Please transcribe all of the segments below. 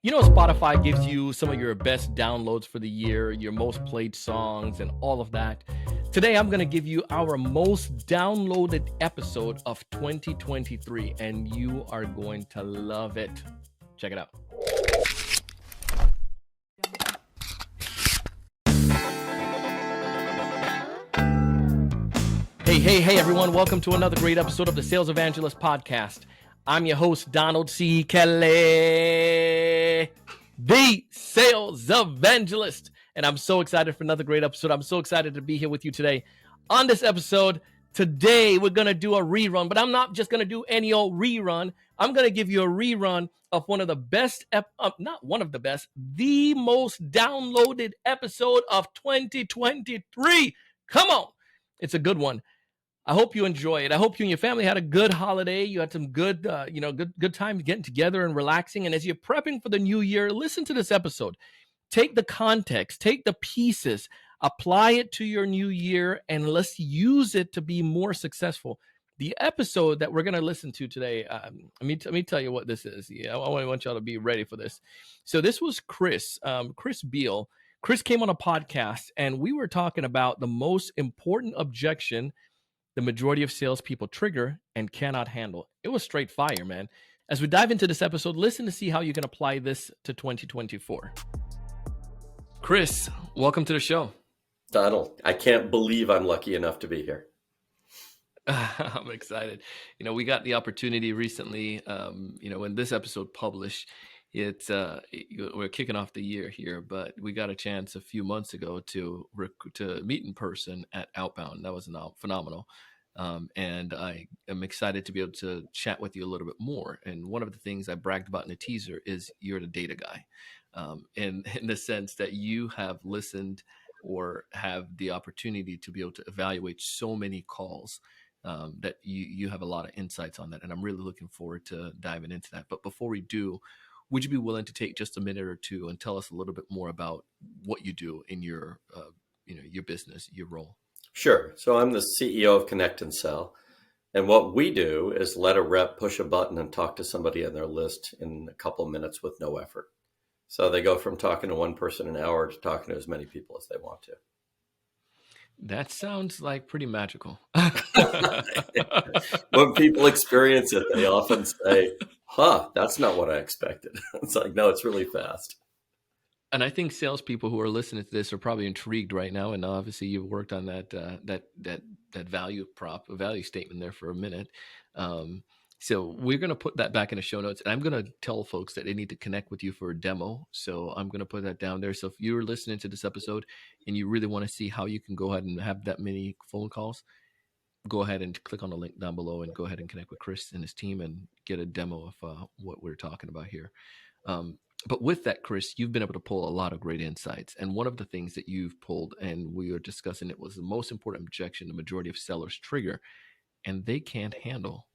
You know, Spotify gives you some of your best downloads for the year, your most played songs, and all of that. Today, I'm going to give you our most downloaded episode of 2023, and you are going to love it. Check it out. Hey, everyone. Welcome to another great episode of the Sales Evangelist Podcast. I'm your host, Donald C. Kelly, the Sales Evangelist. And I'm so excited for another great episode. I'm so excited to be here with you today. On this episode, today we're going to do a rerun, but I'm not just going to do any old rerun. I'm going to give you a rerun of one of the best, not one of the best, the most downloaded episode of 2023. Come on. It's a good one. I hope you enjoy it. I hope you and your family had a good holiday. You had some good, good time getting together and relaxing. And as you're prepping for the new year, listen to this episode. Take the context, take the pieces, apply it to your new year, and let's use it to be more successful. The episode that we're going to listen to today, let me tell you what this is. Yeah, I want y'all to be ready for this. So this was Chris Beal. Chris came on a podcast, and we were talking about the most important objection the majority of salespeople trigger and cannot handle. It was straight fire, man. As we dive into this episode, listen to see how you can apply this to 2024. Chris, welcome to the show. Donald, I can't believe I'm lucky enough to be here. I'm excited. We got the opportunity recently, when this episode published, we're kicking off the year here, but we got a chance a few months ago to meet in person at Outbound. That was phenomenal. And I am excited to be able to chat with you a little bit more. And one of the things I bragged about in the teaser is you're the data guy. In the sense that you have listened or have the opportunity to be able to evaluate so many calls that you have a lot of insights on that. And I'm really looking forward to diving into that. But before we do, would you be willing to take just a minute or two and tell us a little bit more about what you do in your business, your role? Sure. So I'm the CEO of Connect and Sell. And what we do is let a rep push a button and talk to somebody on their list in a couple of minutes with no effort. So they go from talking to one person an hour to talking to as many people as they want to. That sounds like pretty magical. When people experience it, they often say, that's not what I expected. It's like, no, it's really fast. And I think salespeople who are listening to this are probably intrigued right now. And obviously you've worked on that value prop, a value statement there for a minute. So we're going to put that back in the show notes, and I'm going to tell folks that they need to connect with you for a demo. So I'm going to put that down there. So if you're listening to this episode and you really want to see how you can go ahead and have that many phone calls, go ahead and click on the link down below and go ahead and connect with Chris and his team and get a demo of what we're talking about here. But with that, Chris, you've been able to pull a lot of great insights. And one of the things that you've pulled, and we were discussing it, was the most important objection the majority of sellers trigger, and they can't handle.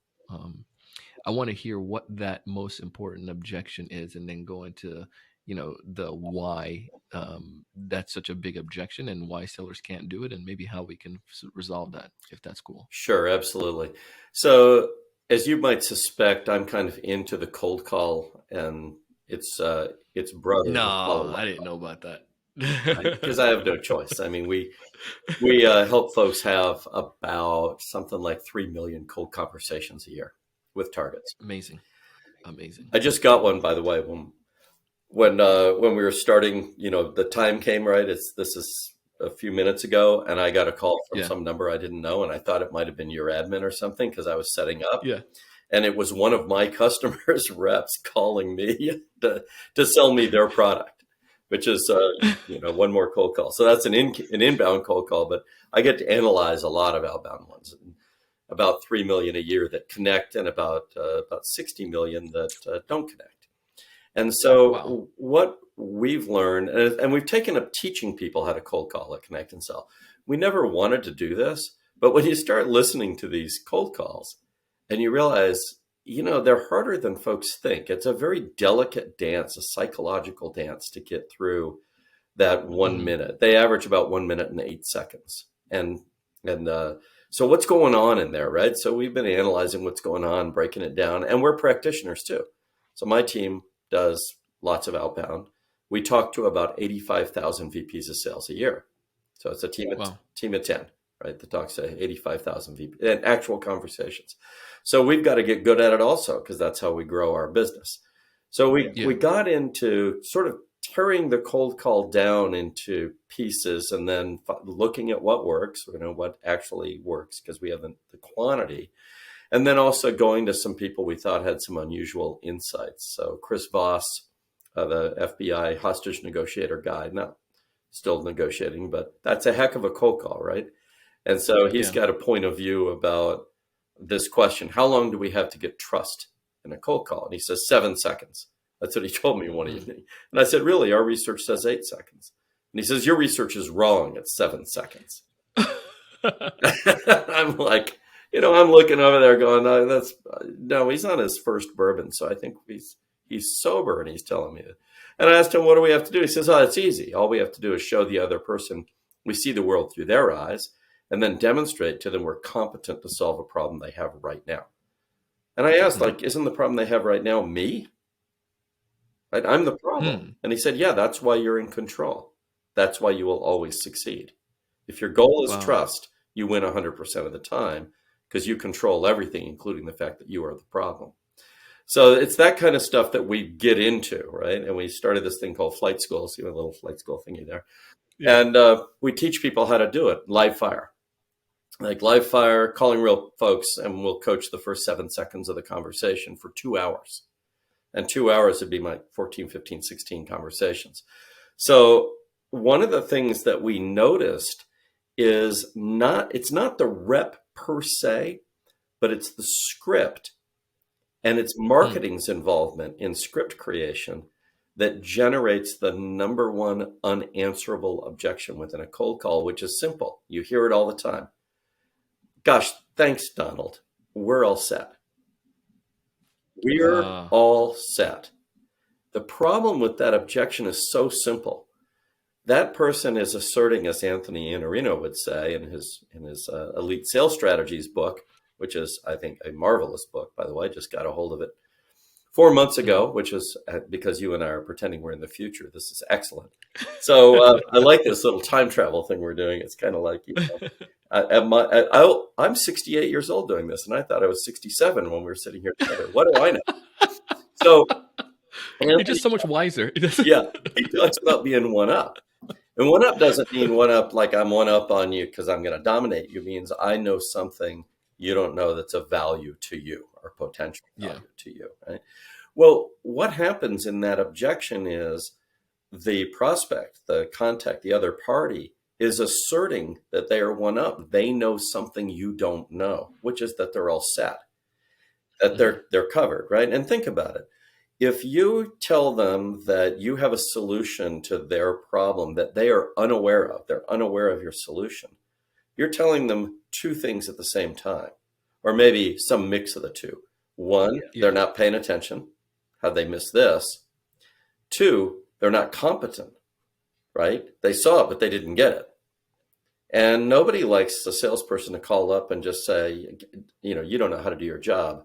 I want to hear what that most important objection is, and then go into, the why that's such a big objection and why sellers can't do it, and maybe how we can resolve that, if that's cool. Sure, absolutely. So as you might suspect, I'm kind of into the cold call and its brother. No, I didn't know about that. Because I have no choice. I mean, we help folks have about something like 3 million cold conversations a year with targets. Amazing. I just got one, by the way, when we were starting. The time came right. This is a few minutes ago, and I got a call from some number I didn't know, and I thought it might have been your admin or something because I was setting up. Yeah. And it was one of my customers' reps calling me to sell me their product, which is one more cold call. So that's an inbound cold call, but I get to analyze a lot of outbound ones. About 3 million a year that connect, and about 60 million that don't connect. And so what we've learned, and we've taken up teaching people how to cold call at Connect and Sell. We never wanted to do this, but when you start listening to these cold calls and you realize, they're harder than folks think. It's a very delicate dance, a psychological dance to get through that 1 minute. They average about 1 minute and 8 seconds. And so what's going on in there, right? So we've been analyzing what's going on, breaking it down, and we're practitioners too. So my team does lots of outbound. We talk to about 85,000 VPs of sales a year. So it's a team Wow. team of 10, right? The talks say 85,000 VP and actual conversations. So we've got to get good at it also, because that's how we grow our business. So we got into sort of tearing the cold call down into pieces and then looking at what works, what actually works, because we have the quantity. And then also going to some people we thought had some unusual insights. So Chris Voss, the FBI hostage negotiator guy, not still negotiating, but that's a heck of a cold call, right? And so he's got a point of view about this question: how long do we have to get trust in a cold call? And he says 7 seconds. That's what he told me one evening. And I said, really? Our research says 8 seconds. And he says, your research is wrong. It's 7 seconds. I'm like, I'm looking over there going, no, he's on his first bourbon. So I think he's sober, and he's telling me that. And I asked him, what do we have to do? He says, oh, it's easy. All we have to do is show the other person we see the world through their eyes, and then demonstrate to them we're competent to solve a problem they have right now. And I asked, isn't the problem they have right now me? Right? I'm the problem. And he said, yeah, that's why you're in control. That's why you will always succeed. If your goal is trust, you win 100% of the time, because you control everything, including the fact that you are the problem. So it's that kind of stuff that we get into, right? And we started this thing called Flight School. See a little Flight School thingy there. Yeah. And we teach people how to do it, live fire. Like live fire, calling real folks, and we'll coach the first 7 seconds of the conversation for 2 hours. And 2 hours would be my 14, 15, 16 conversations. So one of the things that we noticed is it's not the rep per se, but it's the script and it's marketing's involvement in script creation that generates the number one unanswerable objection within a cold call, which is simple. You hear it all the time. Gosh, thanks, Donald. We're all set. We're all set. The problem with that objection is so simple. That person is asserting, as Anthony Iannarino would say in his Elite Sales Strategies book, which is, I think, a marvelous book, by the way. I just got a hold of it 4 months ago, which is because you and I are pretending we're in the future. This is excellent. So I like this little time travel thing we're doing. It's kind of like, I'm 68 years old doing this, and I thought I was 67 when we were sitting here together. What do I know? So Anthony, you're just so much wiser. Yeah, he talks about being one up. And one up doesn't mean one up like I'm one up on you because I'm going to dominate you. It means I know something you don't know that's of value to you or potential value to you. Right? Well, what happens in that objection is the prospect, the contact, the other party is asserting that they are one up. They know something you don't know, which is that they're all set, that they're covered, right? And think about it. If you tell them that you have a solution to their problem that they are unaware of, they're unaware of your solution, you're telling them two things at the same time, or maybe some mix of the two. One, they're not paying attention. How'd they miss this? Two, they're not competent, right? They saw it, but they didn't get it. And nobody likes a salesperson to call up and just say, you don't know how to do your job.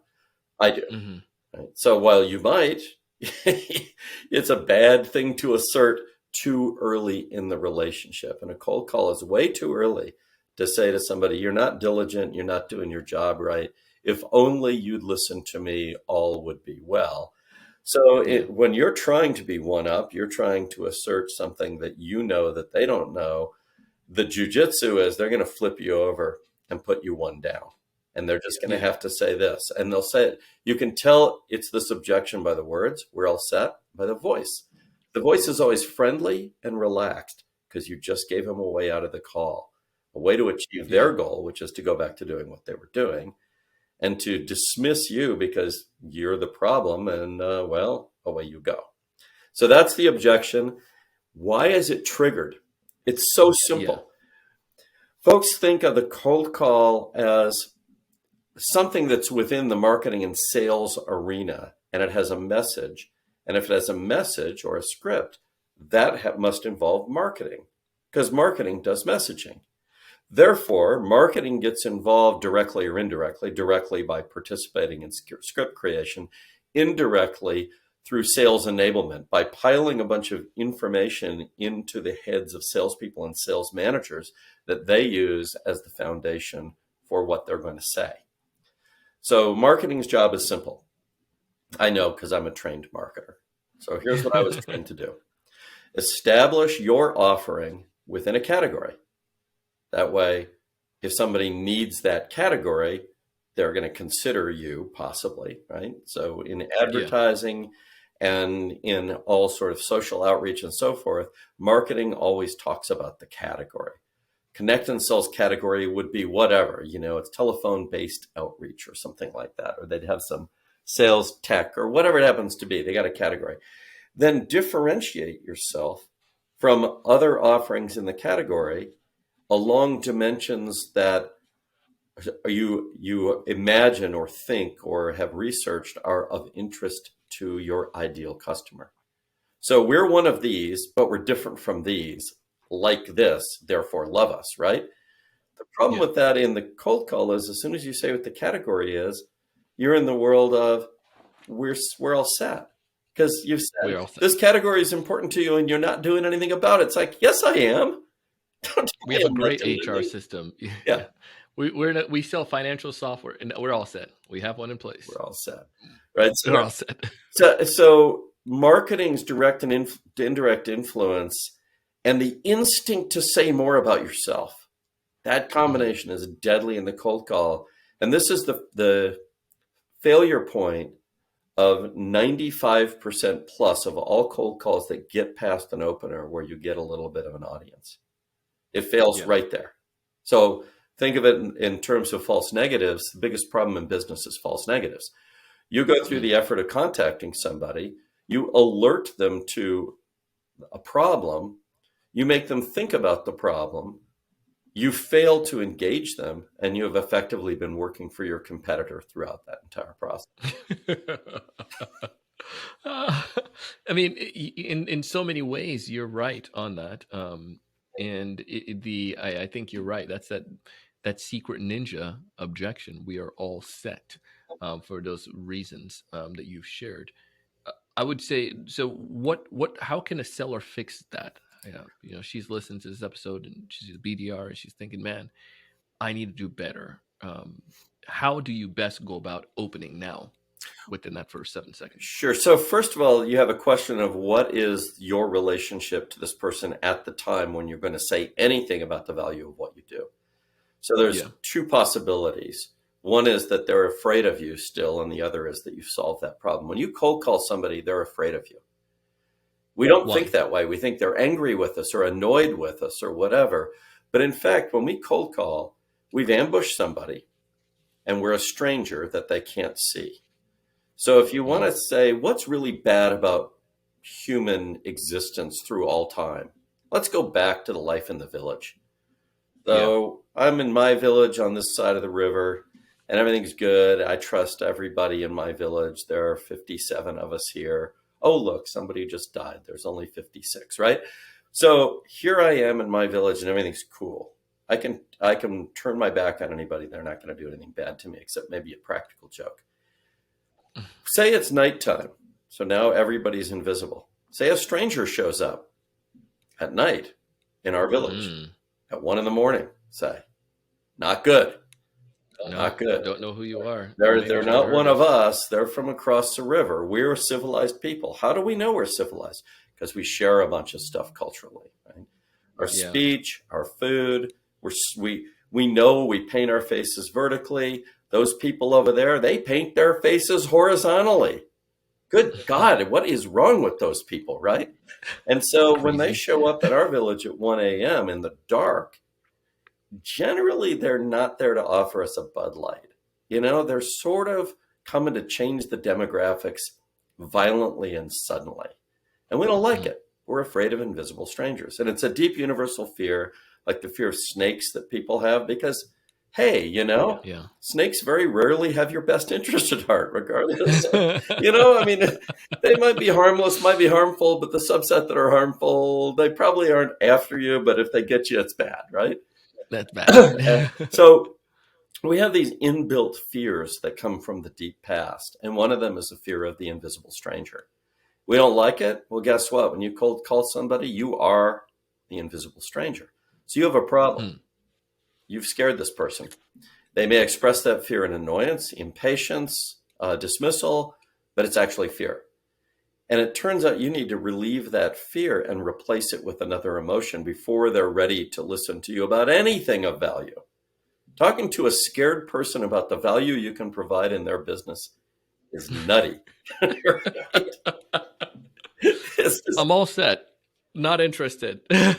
I do. Mm-hmm. Right? So while you might, it's a bad thing to assert too early in the relationship. And a cold call is way too early to say to somebody, you're not diligent, you're not doing your job right. If only you'd listen to me, all would be well. So when you're trying to be one up, you're trying to assert something that you know that they don't know. The jujitsu is they're going to flip you over and put you one down. And they're just going to have to say this. And they'll say it. You can tell it's this objection by the words. We're all set by the voice. The voice is always friendly and relaxed because you just gave them a way out of the call, a way to achieve their goal, which is to go back to doing what they were doing, and to dismiss you because you're the problem. And away you go. So that's the objection. Why is it triggered? It's so simple. Yeah. Folks think of the cold call as something that's within the marketing and sales arena, and it has a message. And if it has a message or a script, that must involve marketing, because marketing does messaging. Therefore, marketing gets involved directly or indirectly, directly by participating in script creation, indirectly through sales enablement by piling a bunch of information into the heads of salespeople and sales managers that they use as the foundation for what they're going to say. So marketing's job is simple. I know because I'm a trained marketer. So here's what I was trained to do. Establish your offering within a category. That way, if somebody needs that category, they're going to consider you possibly, right? So in advertising and in all sort of social outreach and so forth, marketing always talks about the category. Connect and Sell's category would be whatever, it's telephone-based outreach or something like that, or they'd have some sales tech or whatever it happens to be. They got a category. Then differentiate yourself from other offerings in the category along dimensions that you imagine or think or have researched are of interest to your ideal customer. So we're one of these, but we're different from these, like this, therefore love us, right? The problem with that in the cold call is as soon as you say what the category is, you're in the world of we're all set. Because you've said this category is important to you and you're not doing anything about it. It's like, yes, I am. We have a great HR system. Yeah. We sell financial software and we're all set. We have one in place. We're all set. Right. So we're all set. So marketing's direct and indirect influence and the instinct to say more about yourself. That combination is deadly in the cold call. And this is the failure point of 95% plus of all cold calls that get past an opener where you get a little bit of an audience. It fails right there. So think of it in terms of false negatives. The biggest problem in business is false negatives. You go through the effort of contacting somebody, you alert them to a problem, you make them think about the problem, you fail to engage them, and you have effectively been working for your competitor throughout that entire process. I mean, in so many ways, you're right on that. And I think you're right. That's that secret ninja objection. We are all set for those reasons that you've shared. I would say, so how can a seller fix that? She's listening to this episode and she's a BDR and she's thinking, man, I need to do better. How do you best go about opening now within that first 7 seconds? Sure. So first of all, you have a question of what is your relationship to this person at the time when you're going to say anything about the value of what you do. So there's two possibilities. One is that they're afraid of you still, and the other is that you've solved that problem. When you cold call somebody, they're afraid of you. We don't think that way. We think they're angry with us or annoyed with us or whatever. But in fact, when we cold call, we've ambushed somebody and we're a stranger that they can't see. So if you want to say, what's really bad about human existence through all time? Let's go back to the life in the village. So I'm in my village on this side of the river and everything's good. I trust everybody in my village. There are 57 of us here. Oh, look, somebody just died. There's only 56, right? So here I am in my village and everything's cool. I can turn my back on anybody. They're not going to do anything bad to me except maybe a practical joke. Say it's nighttime. So now everybody's invisible. Say a stranger shows up at night in our village at 1 a.m, say. Not good. Not good. Don't know who you are. They're not one of us. They're from across the river. We're civilized people. How do we know we're civilized? Because we share a bunch of stuff culturally, right? Our speech, our food. We know we paint our faces vertically. Those people over there, they paint their faces horizontally. Good God, what is wrong with those people, right? And so when they show up at our village at 1 a.m. in the dark, generally they're not there to offer us a Bud Light. They're sort of coming to change the demographics violently and suddenly. And we don't like it. We're afraid of invisible strangers. And it's a deep universal fear, like the fear of snakes that people have, because hey, snakes very rarely have your best interest at heart, regardless. They might be harmless, might be harmful, but the subset that are harmful, they probably aren't after you, but if they get you, it's bad, right? That's bad. So we have these inbuilt fears that come from the deep past. And one of them is the fear of the invisible stranger. We don't like it. Well, guess what? When you cold call somebody, you are the invisible stranger. So you have a problem. Hmm. You've scared this person. They may express that fear in annoyance, impatience, dismissal, but it's actually fear. And it turns out you need to relieve that fear and replace it with another emotion before they're ready to listen to you about anything of value. Talking to a scared person about the value you can provide in their business is nutty. I'm all set. Not interested. Yeah,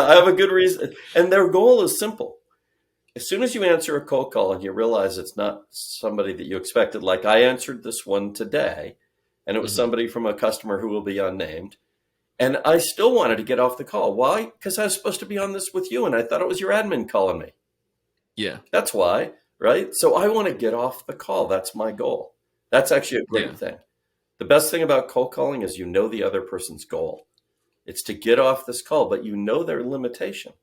I have a good reason. And their goal is simple. As soon as you answer a cold call and you realize it's not somebody that you expected, like I answered this one today, and it was somebody from a customer who will be unnamed, and I still wanted to get off the call. Why? Because I was supposed to be on this with you, and I thought it was your admin calling me. Yeah. That's why, right? So I want to get off the call. That's my goal. That's actually a great thing. The best thing about cold calling is you know the other person's goal. It's to get off this call, but you know their limitation.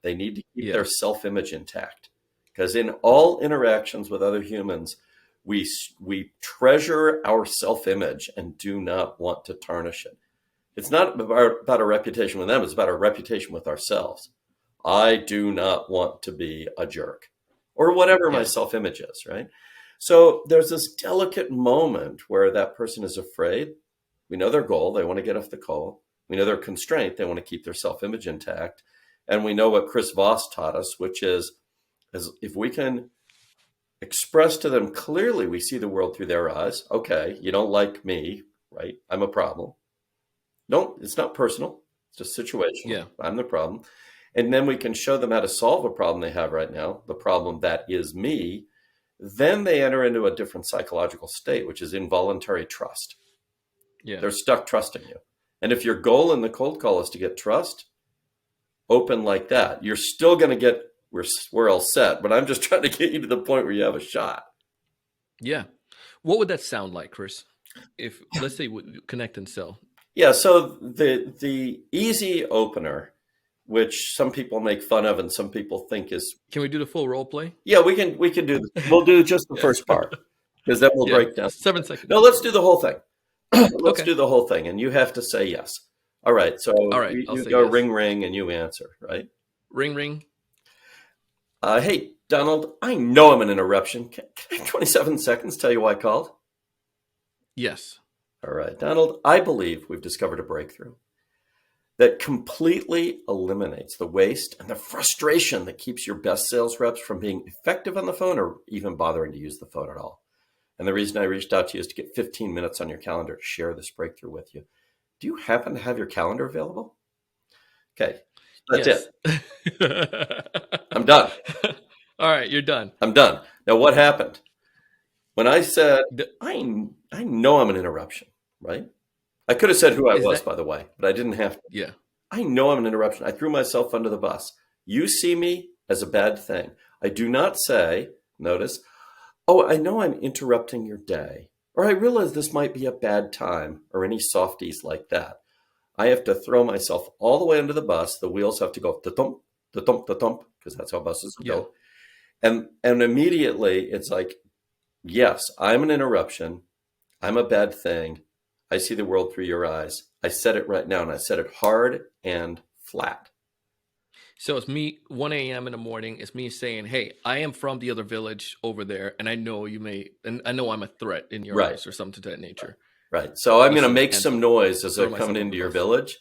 They need to keep their self-image intact. Because in all interactions with other humans, we treasure our self-image and do not want to tarnish it. It's not about a reputation with them. It's about our reputation with ourselves. I do not want to be a jerk or whatever my self-image is, right? So there's this delicate moment where that person is afraid. We know their goal. They want to get off the call. We know their constraint. They want to keep their self-image intact. And we know what Chris Voss taught us, which is if we can express to them clearly, we see the world through their eyes. Okay, you don't like me, right? I'm a problem. No, it's not personal. It's just situational. Yeah. I'm the problem. And then we can show them how to solve a problem they have right now, the problem that is me. Then they enter into a different psychological state, which is involuntary trust. Yeah. They're stuck trusting you. And if your goal in the cold call is to get trust, open like that, you're still going to get, we're all set, but I'm just trying to get you to the point where you have a shot. Yeah. What would that sound like, Chris? If, let's say, connect and sell. Yeah. So the easy opener, which some people make fun of and some people think is. Can we do the full role play? Yeah, we can do this. We'll do just the first part because then we'll break down. 7 seconds. No, let's do the whole thing. Let's do the whole thing. And you have to say yes. All right. So you go yes. Ring, ring, and you answer, right? Ring, ring. Hey, Donald, I know I'm an interruption. Can I have 27 seconds tell you why I called? Yes. All right, Donald, I believe we've discovered a breakthrough that completely eliminates the waste and the frustration that keeps your best sales reps from being effective on the phone or even bothering to use the phone at all. And the reason I reached out to you is to get 15 minutes on your calendar to share this breakthrough with you. Do you happen to have your calendar available? Okay, that's it. I'm done. All right, you're done. I'm done. Now, what happened? When I said, I know I'm an interruption, right? I could have said who I was, by the way, but I didn't have to. Yeah. I know I'm an interruption. I threw myself under the bus. You see me as a bad thing. I do not say, notice, oh, I know I'm interrupting your day, or I realize this might be a bad time, or any softies like that. I have to throw myself all the way under the bus. The wheels have to go da-thump, da-thump, da-thump, because that's how buses go. And immediately it's like, yes, I'm an interruption. I'm a bad thing. I see the world through your eyes. I said it right now, and I said it hard and flat. So it's me, 1 a.m. in the morning. It's me saying, hey, I am from the other village over there, and I know you may, and I know I'm a threat in your eyes or something to that nature. Right. So I'm going to make some noise as I'm coming into your village.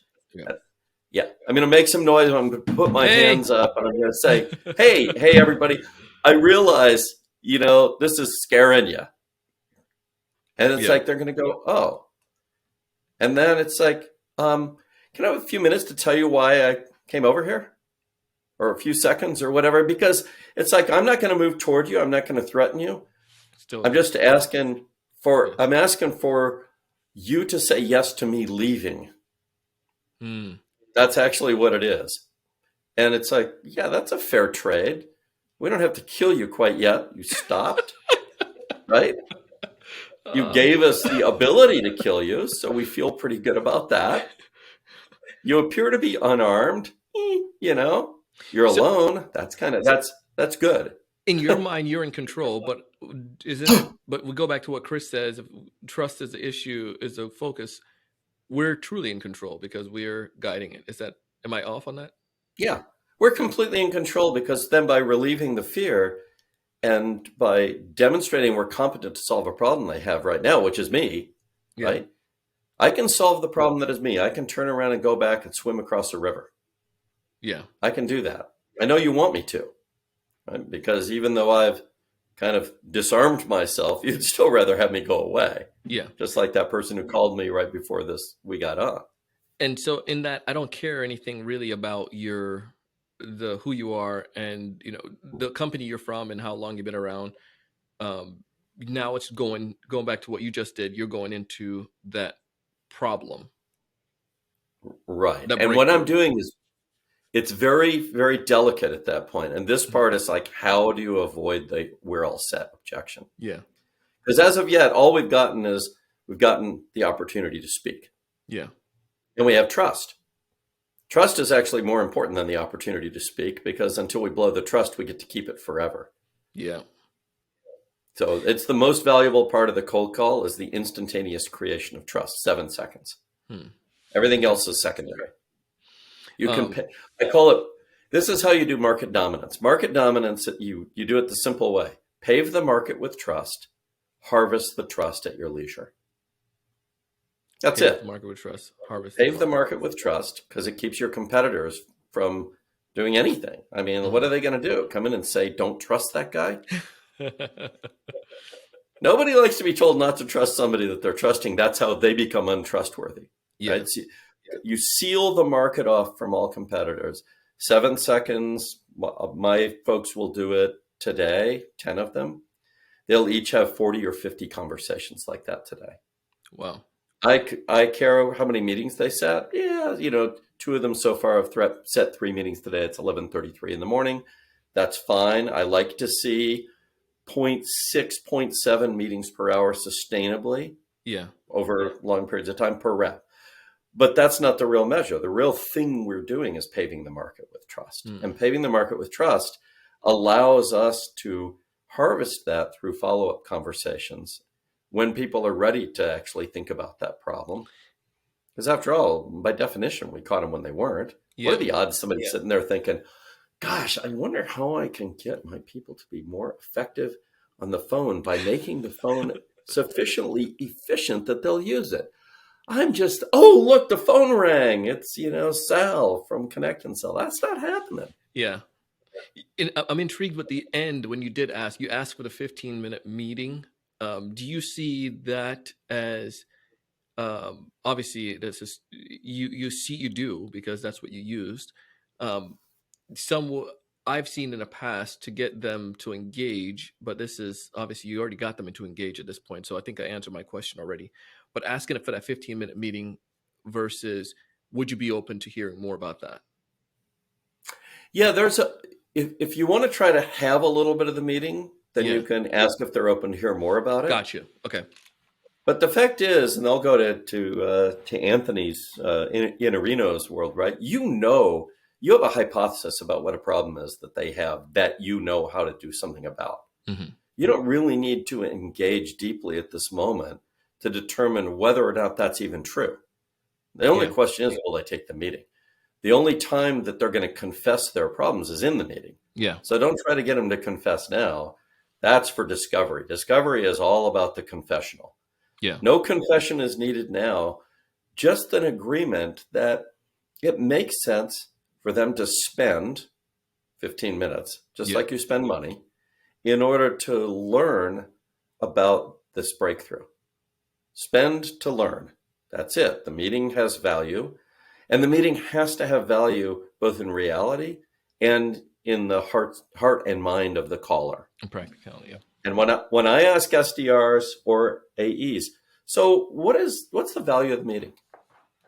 Yeah. I'm going to make some noise. I'm going to put my hands up, and I'm going to say, hey, everybody, I realize, this is scaring you. And it's like, they're going to go, oh. And then it's like, can I have a few minutes to tell you why I came over here? Or a few seconds or whatever? Because it's like, I'm not going to move toward you. I'm not going to threaten you. I'm just asking for you to say yes to me leaving. That's actually what it is. And it's like, yeah, that's a fair trade. We don't have to kill you quite yet. You stopped, right? You gave us the ability to kill you, so we feel pretty good about that. You appear to be unarmed, You're alone. That's that's good. In your mind, you're in control, but but we go back to what Chris says, if trust is the issue, is the focus. we're truly in control because we're guiding it. Am I off on that? Yeah, we're completely in control because then by relieving the fear and by demonstrating we're competent to solve a problem they have right now, which is me, Yeah. right? I can solve the problem that is me. I can turn around and go back and swim across a river. Yeah. I can do that. I know you want me to, right? Because even though I've kind of disarmed myself, you'd still rather have me go away. Yeah. Just like that person who called me right before we got on. And so in that, I don't care anything really about who you are and, the company you're from and how long you've been around. Now it's going back to what you just did. You're going into that problem. Right. That And what I'm breakthrough. doing is it's very, very delicate at that point. And this part is like, how do you avoid the we're all set objection? Yeah. Because as of yet, all we've gotten the opportunity to speak. Yeah. And we have trust. Trust is actually more important than the opportunity to speak because until we blow the trust, we get to keep it forever. Yeah. So it's the most valuable part of the cold call is the instantaneous creation of trust, 7 seconds. Everything else is secondary. You can I call it, this is how you do market dominance. Market dominance, you do it the simple way. Pave the market with trust, harvest the trust at your leisure. That's Pave it. the market with trust, harvest. Pave the market with trust because it keeps your competitors from doing anything. I mean, what are they going to do? Come in and say, don't trust that guy? Nobody likes to be told not to trust somebody that they're trusting. That's how they become untrustworthy. Yeah. Right? So you seal the market off from all competitors. 7 seconds. My folks will do it today, 10 of them. They'll each have 40 or 50 conversations like that today. Wow. I care how many meetings they set. Yeah, 2 of them so far have set 3 meetings today. It's 11:33 in the morning. That's fine. I like to see 0.6, 0.7 meetings per hour sustainably. Yeah. Over long periods of time per rep. But that's not the real measure. The real thing we're doing is paving the market with trust. And paving the market with trust allows us to harvest that through follow-up conversations when people are ready to actually think about that problem. Because after all, by definition, we caught them when they weren't. Yeah. What are the odds somebody's sitting there thinking, gosh, I wonder how I can get my people to be more effective on the phone by making the phone sufficiently efficient that they'll use it. Oh, look, the phone rang. It's, Sal from Connect and Sell. That's not happening. Yeah. I'm intrigued with the end when you asked for the 15-minute meeting. Do you see that as, obviously this is, you do, because that's what you used. I've seen in the past to get them to engage, but this is obviously you already got them to engage at this point. So I think I answered my question already, but asking for that 15-minute meeting versus would you be open to hearing more about that? Yeah, if you want to try to have a little bit of the meeting, then you can ask if they're open to hear more about it. Gotcha. Okay. But the fact is, and I'll go to Anthony's Iannarino's world, right? You have a hypothesis about what a problem is that they have that you know how to do something about. Mm-hmm. You don't really need to engage deeply at this moment to determine whether or not that's even true. The only question is, will they take the meeting? The only time that they're going to confess their problems is in the meeting. Yeah. So don't try to get them to confess now. That's for discovery. Discovery is all about the confessional. Yeah. No confession is needed now. Just an agreement that it makes sense for them to spend 15 minutes, just like you spend money, in order to learn about this breakthrough. Spend to learn. That's it. The meeting has value. And the meeting has to have value both in reality and in the heart and mind of the caller. And practicality, yeah. And when I ask SDRs or AEs, so what's the value of the meeting?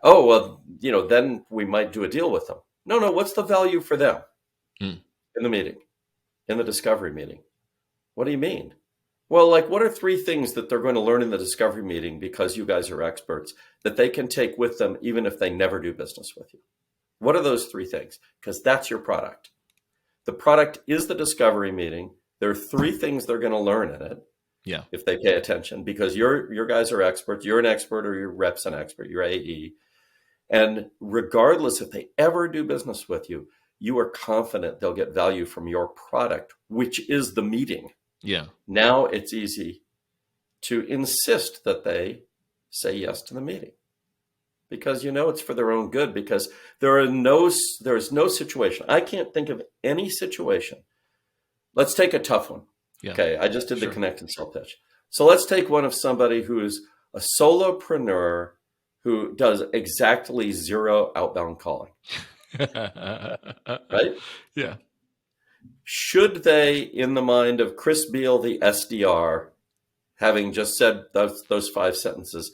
Oh, well, then we might do a deal with them. No, what's the value for them in the meeting, in the discovery meeting? What do you mean? Well, what are 3 things that they're going to learn in the discovery meeting because you guys are experts that they can take with them even if they never do business with you? What are those 3 things? Because that's your product. The product is the discovery meeting. There are 3 things they're going to learn in it. Yeah. if they pay attention, because your guys are experts. You're an expert, or your rep's an expert, your AE. And regardless if they ever do business with you, you are confident they'll get value from your product, which is the meeting. Yeah. Now it's easy to insist that they say yes to the meeting, because it's for their own good, because there is no situation. I can't think of any situation. Let's take a tough one. Yeah. Okay, I just did Sure. the connect and sell pitch. So let's take one of somebody who's a solopreneur who does exactly zero outbound calling, right? Yeah. Should they, in the mind of Chris Beal, the SDR, having just said those 5 sentences,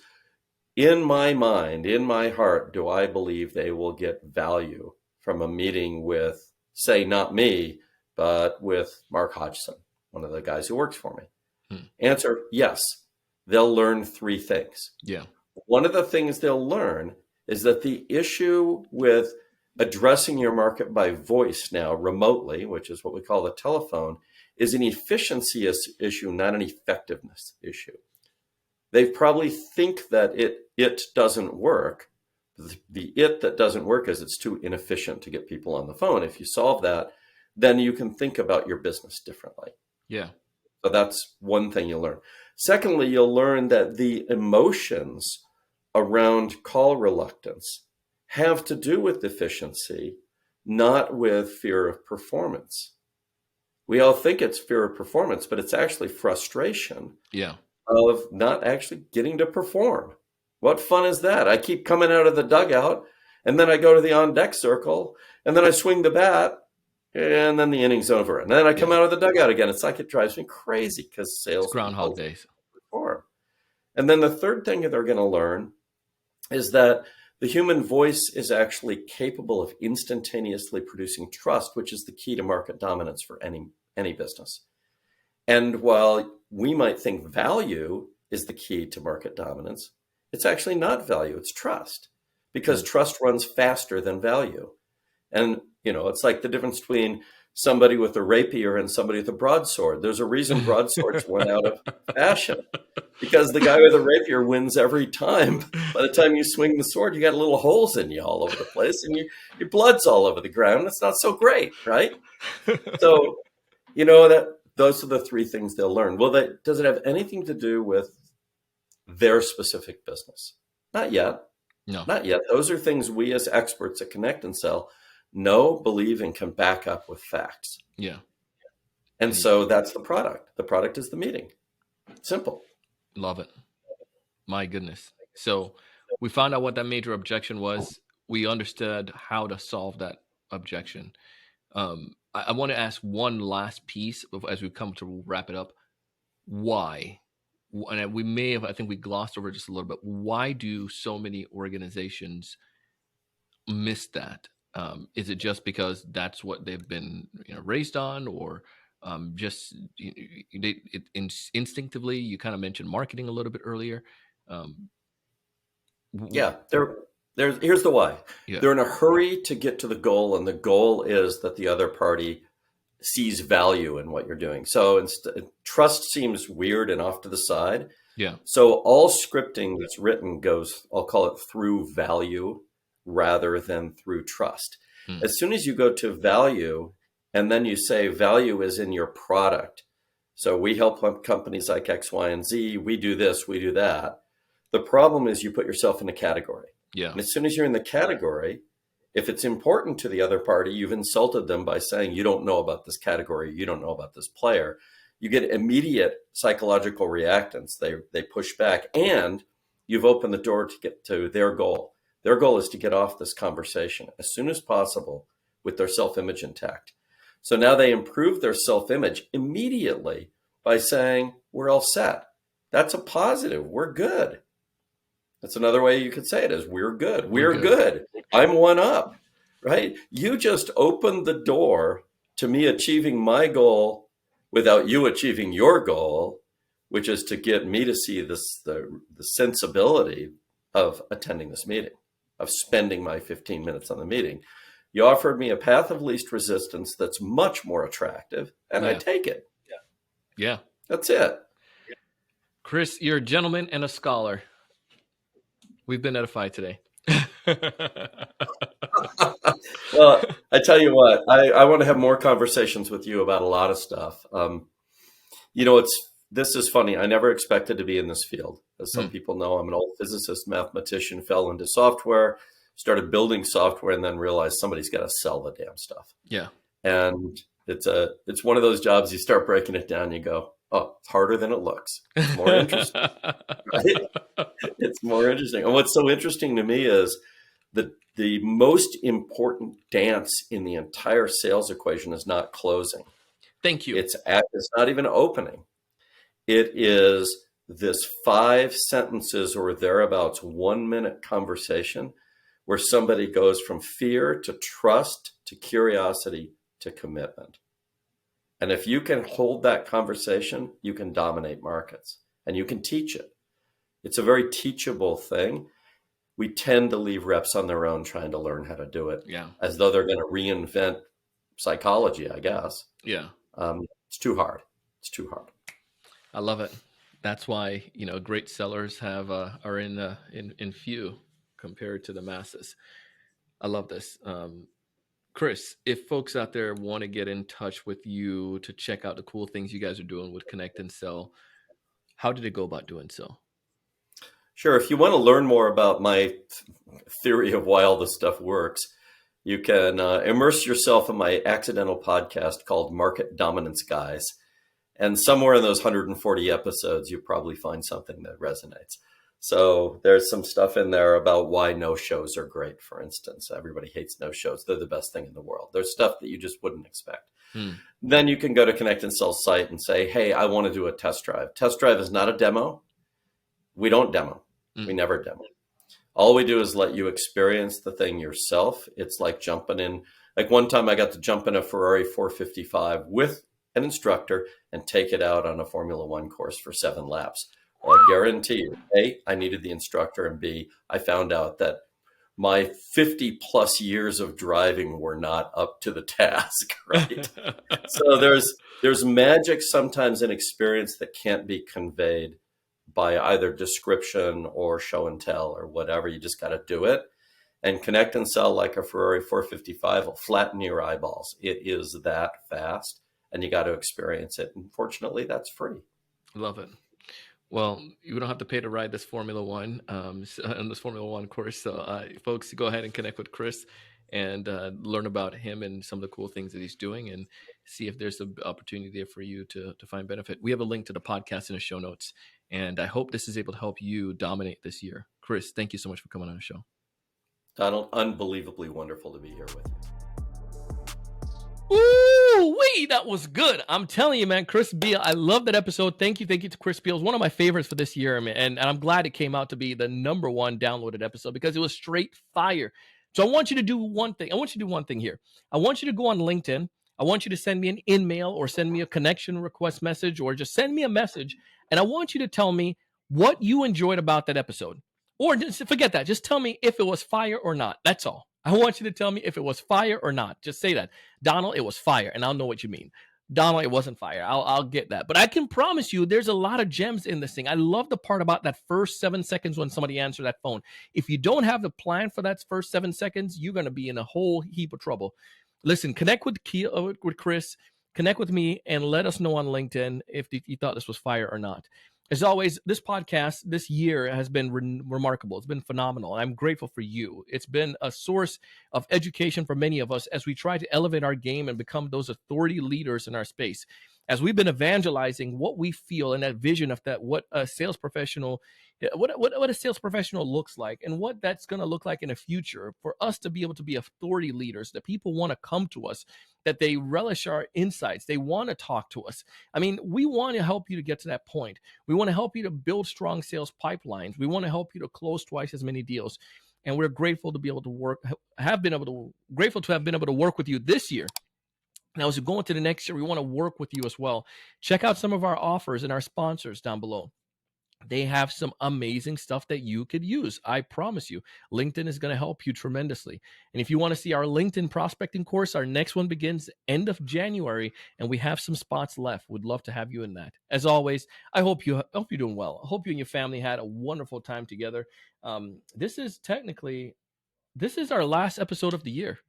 in my mind, in my heart, do I believe they will get value from a meeting with, say, not me, but with Mark Hodgson, one of the guys who works for me? Answer, yes. They'll learn 3 things. Yeah. One of the things they'll learn is that the issue with addressing your market by voice now remotely, which is what we call the telephone, is an efficiency issue, not an effectiveness issue. They probably think that it doesn't work. The it that doesn't work is it's too inefficient to get people on the phone. If you solve that, then you can think about your business differently. Yeah. So that's one thing you'll learn. Secondly, you'll learn that the emotions around call reluctance have to do with efficiency, not with fear of performance. We all think it's fear of performance, but it's actually frustration Yeah. of not actually getting to perform. What fun is that? I keep coming out of the dugout, and then I go to the on-deck circle, and then I swing the bat, and then the inning's over. And then I come out of the dugout again. It's like it drives me crazy because sales It's Groundhog Days. perform. And then the third thing that they're going to learn is that the human voice is actually capable of instantaneously producing trust, which is the key to market dominance for any business. And while we might think value is the key to market dominance, it's actually not value, it's trust, because trust runs faster than value. And, it's like the difference between somebody with a rapier and somebody with a broadsword. There's a reason broadswords went out of fashion, because the guy with a rapier wins every time. By the time you swing the sword, you got little holes in you all over the place, and your blood's all over the ground. It's not so great, right? So, that those are the 3 things they'll learn. Well, does it have anything to do with their specific business? Not yet. No. Not yet. Those are things we as experts at Connect and Sell know, believe, and can back up with facts. Yeah. And so that's the product. The product is the meeting. Simple. Love it. My goodness. So we found out what that major objection was. We understood how to solve that objection. I want to ask one last piece as we come to wrap it up. Why? And we may have, I think we glossed over just a little bit. Why do so many organizations miss that? Is it just because that's what they've been raised on, or just instinctively? You kind of mentioned marketing a little bit earlier. Yeah, here's the why. Yeah. They're in a hurry to get to the goal, and the goal is that the other party sees value in what you're doing. So trust seems weird and off to the side. Yeah. So all scripting that's written goes, I'll call it through value rather than through trust. As soon as you go to value, and then you say value is in your product. So we help companies like X, Y, and Z. We do this, we do that. The problem is you put yourself in a category. Yeah. And as soon as you're in the category, if it's important to the other party, you've insulted them by saying you don't know about this category, you don't know about this player. You get immediate psychological reactance. They push back, and you've opened the door to get to their goal. Their goal is to get off this conversation as soon as possible with their self-image intact. So now they improve their self-image immediately by saying, we're all set. That's a positive. We're good. That's another way you could say it is we're good. We're good. I'm one up, right? You just opened the door to me achieving my goal without you achieving your goal, which is to get me to see the sensibility of attending this meeting, of spending my 15 minutes on the meeting. You offered me a path of least resistance that's much more attractive, and I take it. Yeah. That's it. Chris, you're a gentleman and a scholar. We've been edified today. Well, I tell you what, I want to have more conversations with you about a lot of stuff. This is funny. I never expected to be in this field. As some people know, I'm an old physicist, mathematician, fell into software, started building software, and then realized somebody's got to sell the damn stuff. Yeah. And it's one of those jobs you start breaking it down, you go, oh, it's harder than it looks. It's more interesting. Right? It's more interesting. And what's so interesting to me is the most important dance in the entire sales equation is not closing. Thank you. It's not even opening. It is this 5 sentences or thereabouts 1 minute conversation where somebody goes from fear to trust to curiosity to commitment. And if you can hold that conversation, you can dominate markets and you can teach it. It's a very teachable thing. We tend to leave reps on their own trying to learn how to do it, as though they're going to reinvent psychology, I guess. Yeah. It's too hard. It's too hard. I love it. That's why, great sellers are in few compared to the masses. I love this. Chris, if folks out there want to get in touch with you to check out the cool things you guys are doing with Connect and Sell, how did they go about doing so? Sure. If you want to learn more about my theory of why all this stuff works, you can immerse yourself in my accidental podcast called Market Dominance Guys. And somewhere in those 140 episodes, you probably find something that resonates. So there's some stuff in there about why no-shows are great, for instance. Everybody hates no-shows. They're the best thing in the world. There's stuff that you just wouldn't expect. Then you can go to Connect and Sell site and say, hey, I want to do a test drive. Test drive is not a demo. We don't demo. We never demo. All we do is let you experience the thing yourself. It's like jumping in. Like one time I got to jump in a Ferrari 455 with an instructor and take it out on a Formula One course for 7 laps. Well, I guarantee you, A, I needed the instructor, and B, I found out that my 50 plus years of driving were not up to the task, right? So there's magic sometimes in experience that can't be conveyed by either description or show and tell or whatever. You just got to do it. And Connect and Sell, like a Ferrari 455, will flatten your eyeballs. It is that fast, and you got to experience it. And fortunately, that's free. Love it. Well, you don't have to pay to ride this Formula One, on this Formula One course. So, folks, go ahead and connect with Chris and learn about him and some of the cool things that he's doing, and see if there's an opportunity there for you to find benefit. We have a link to the podcast in the show notes, and I hope this is able to help you dominate this year. Chris, thank you so much for coming on the show. Donald, unbelievably wonderful to be here with you. Ooh-wee, that was good. I'm telling you, man, Chris Beall, I love that episode. Thank you to Chris Beall. It was one of my favorites for this year, man, and I'm glad it came out to be the #1 downloaded episode because it was straight fire. So I want you to do one thing. I want you to do one thing here. I want you to go on LinkedIn. I want you to send me an in-mail or send me a connection request message or just send me a message, and I want you to tell me what you enjoyed about that episode. Or just forget that. Just tell me if it was fire or not. That's all. I want you to tell me if it was fire or not. Just say that. Donald, it was fire, and I'll know what you mean. Donald, it wasn't fire. I'll get that. But I can promise you there's a lot of gems in this thing. I love the part about that first 7 seconds when somebody answered that phone. If you don't have the plan for that first 7 seconds, you're going to be in a whole heap of trouble. Listen, connect with Chris, connect with me, and let us know on LinkedIn if you thought this was fire or not. As always, this podcast this year has been remarkable. It's been phenomenal. I'm grateful for you. It's been a source of education for many of us as we try to elevate our game and become those authority leaders in our space. As we've been evangelizing what we feel and that vision of that, what a sales professional looks like and what that's going to look like in the future for us to be able to be authority leaders, that people want to come to us, that they relish our insights. They want to talk to us. I mean, we want to help you to get to that point. We want to help you to build strong sales pipelines. We want to help you to close twice as many deals. And we're grateful to be able to grateful to have been able to work with you this year. Now, as we go into the next year, we want to work with you as well. Check out some of our offers and our sponsors down below. They have some amazing stuff that you could use. I promise you, LinkedIn is going to help you tremendously. And if you want to see our LinkedIn prospecting course, our next one begins end of January, and we have some spots left. Would love to have you in that. As always, I hope you're doing well. I hope you and your family had a wonderful time together. This is our last episode of the year.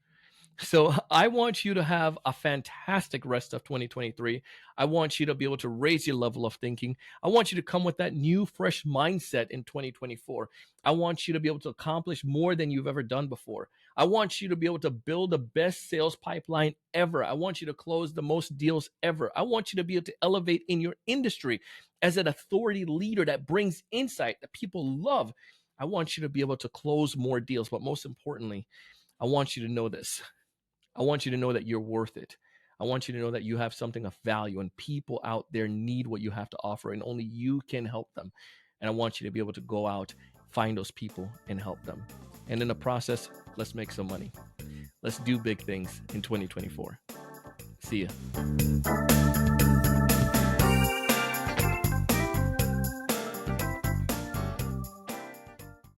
So I want you to have a fantastic rest of 2023. I want you to be able to raise your level of thinking. I want you to come with that new, fresh mindset in 2024. I want you to be able to accomplish more than you've ever done before. I want you to be able to build the best sales pipeline ever. I want you to close the most deals ever. I want you to be able to elevate in your industry as an authority leader that brings insight that people love. I want you to be able to close more deals. But most importantly, I want you to know this. I want you to know that you're worth it. I want you to know that you have something of value and people out there need what you have to offer and only you can help them. And I want you to be able to go out, find those people and help them. And in the process, let's make some money. Let's do big things in 2024. See ya.